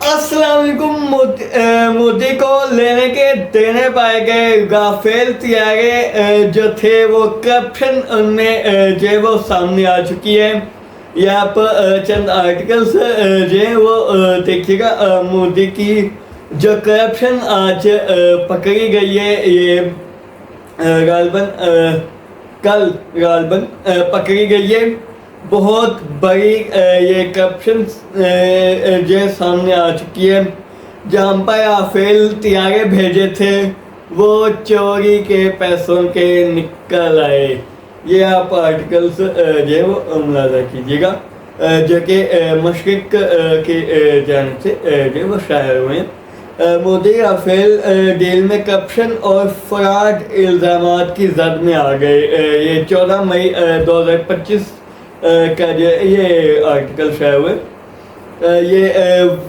अस्सलाम वालेकुम। मोदी को लेने के देने पाए गए गाफेल तियारे जो थे वो करप्शन उनमें जो है वो सामने आ चुकी है। यहाँ पर चंद आर्टिकल्स जो हैं वो देखिएगा। मोदी की जो करप्शन आज पकड़ी गई है, ये कल गालबन पकड़ी गई है। बहुत बड़ी ये करप्शन जो सामने आ चुकी है। जहाँ पर आफेल तियारे भेजे थे वो चोरी के पैसों के निकल आए। ये आप आर्टिकल्स जो है वो मुलाजा कीजिएगा, जो कि मशरिक की जानिब से जो वो शायर हुए हैं। मोदी राफेल डील में करप्शन और फ्रॉड इल्ज़ामात की जद में आ गए। ये 14 मई 2025 का जो ये आर्टिकल शाया हुआ है। ये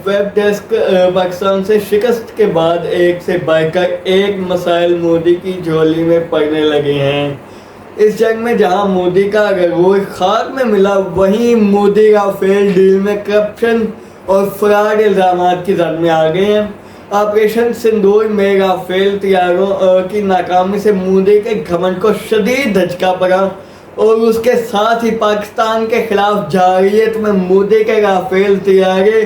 वेब डेस्क पाकिस्तान से शिकस्त के बाद एक से बढ़कर एक मसाइल मोदी की झोली में पड़ने लगे हैं। इस जंग में जहां मोदी का गरूर खाक में मिला, वहीं मोदी राफेल डील में करप्शन और फ्रॉड इल्ज़ामात की जद में आ गए हैं। ऑपरेशन सिंदूर में राफेल तैयारों की नाकामी से मोदी के घमंड को शदीद धचका पड़ा और उसके साथ ही पाकिस्तान के खिलाफ जारियत में मोदी के राफेल तैयारे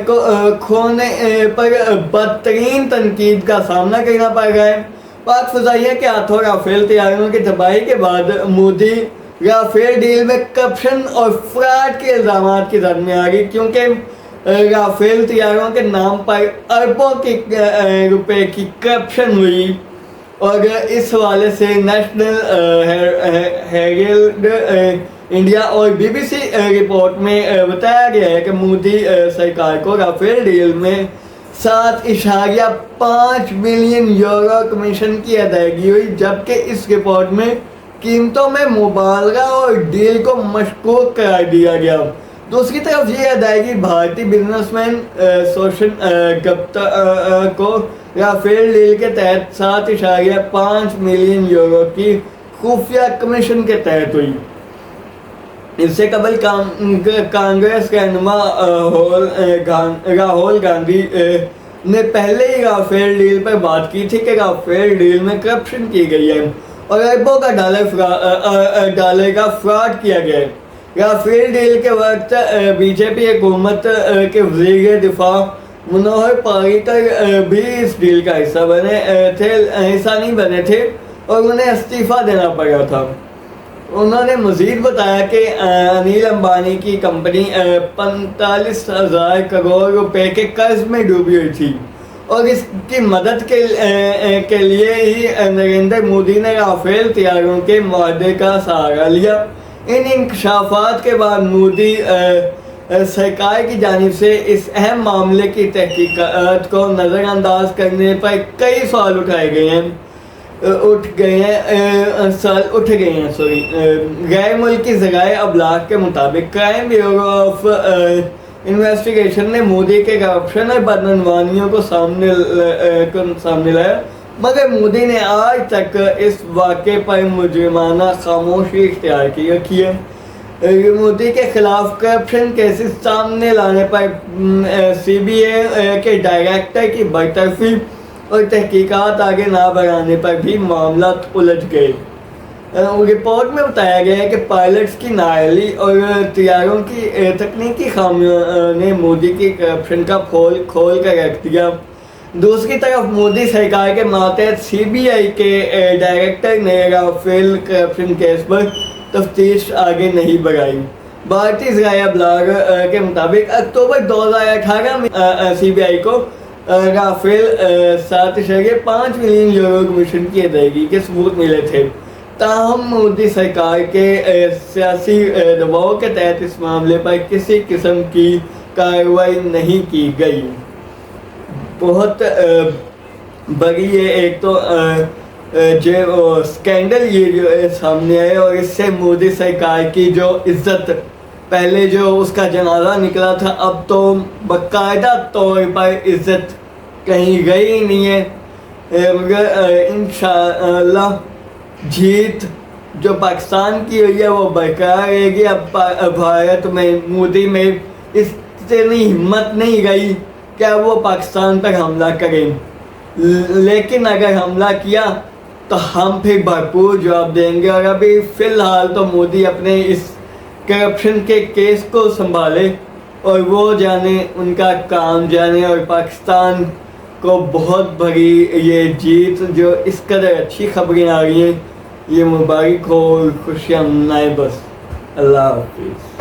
को खोने पर बदतरीन तनकीद का सामना करना पड़ रहा है। पाक फ़ज़ाइया के हाथों राफेल तैयारों की तबाही के बाद मोदी राफेल डील में करप्शन और फ्रॉड के इल्ज़ामात की जद में आ गई, क्योंकि राफेल तैयारों के नाम पर अरबों की रुपए की करप्शन हुई। और इस हवाले से नेशनल हेराल्ड इंडिया और BBC रिपोर्ट में बताया गया है कि मोदी सरकार को राफेल डील में 7.5 बिलियन यूरो कमीशन की अदायगी हुई, जबकि इस रिपोर्ट में कीमतों में मुबालगा और डील को मशकूक करार दिया गया। दूसरी तरफ ये अदायगी भारतीय बिजनेसमैन सोशन गप्ता को राफेल डील के तहत 7.5 मिलियन यूरो की खुफिया कमीशन के तहत हुई। इससे कबल कांग्रेस रहनुमा राहुल गांधी ने पहले ही राफेल डील पर बात की थी कि राफेल डील में करप्शन की गई है और अरबों का डॉलर का फ्रॉड किया गया है। राफेल डील के वक्त बीजेपी हुकूमत के वज़ीर दिफा मनोहर पर्रिकर भी इस डील का हिस्सा नहीं बने थे और उन्हें इस्तीफ़ा देना पड़ा था। उन्होंने मज़ीद बताया कि अनिल अंबानी की कंपनी 45,000 करोड़ रुपए के कर्ज में डूबी हुई थी और इसकी मदद के लिए ही नरेंद्र मोदी ने राफेल तैयारों के मुआहदे का सहारा लिया। इन इंकशाफात के बाद मोदी सरकार की जानिब से इस अहम मामले की तहकीकात को नज़रअंदाज करने पर कई सवाल उठ गए हैं। गैर मुल्की ज़राए अबलाग के मुताबिक क्राइम ब्यूरो ऑफ इन्वेस्टिगेशन ने मोदी के करप्शन और बदनवानियों को सामने लाया, मगर मोदी ने आज तक इस वाक़े पर मुजरिमाना खामोशी इख्तियार की रखी है। मोदी के खिलाफ करप्शन केसेस सामने लाने पर CBI के डायरेक्टर की बरतरफी और तहकीकात आगे ना बढ़ाने पर भी मामला उलझ गए। रिपोर्ट में बताया गया है कि पायलट्स की नाअहली और तैयारों की तकनीकी खामियों ने मोदी की करप्शन का खोल कर रख दिया। दूसरी तरफ मोदी सरकार के मातहत CBI के डायरेक्टर ने राफेल करप्शन केस पर तफ्तीश आगे नहीं बढ़ाई। भारतीय ज़राए अबलाग के मुताबिक अक्टूबर 2018 में CBI को राफेल 7.5 मिलियन यूरो कमीशन की अदायगी के सबूत मिले थे। ताहम मोदी सरकार के सियासी दबाव के तहत इस मामले पर किसी किस्म की कार्रवाई नहीं की गई। बहुत बड़ी ये एक तो जो स्कैंडल ये जो सामने आए और इससे मोदी सरकार की जो इज्जत, पहले जो उसका जनाजा निकला था, अब तो बाकायदा तौर पर इज्जत कहीं गई ही नहीं है। इंशाअल्लाह जीत जो पाकिस्तान की हुई है वो बरकरार रहेगी। अब भारत में मोदी में इतनी हिम्मत नहीं गई क्या वो पाकिस्तान पर हमला करें, लेकिन अगर हमला किया तो हम फिर भरपूर जवाब देंगे। और अभी फ़िलहाल तो मोदी अपने इस करप्शन के केस को संभाले और वो जाने, उनका काम जाने, और पाकिस्तान को बहुत बड़ी ये जीत जो इस कदर अच्छी खबरें आ रही हैं, ये मुबारक हो, खुशियाँ मनाएं बस। अल्लाह हाफिज़।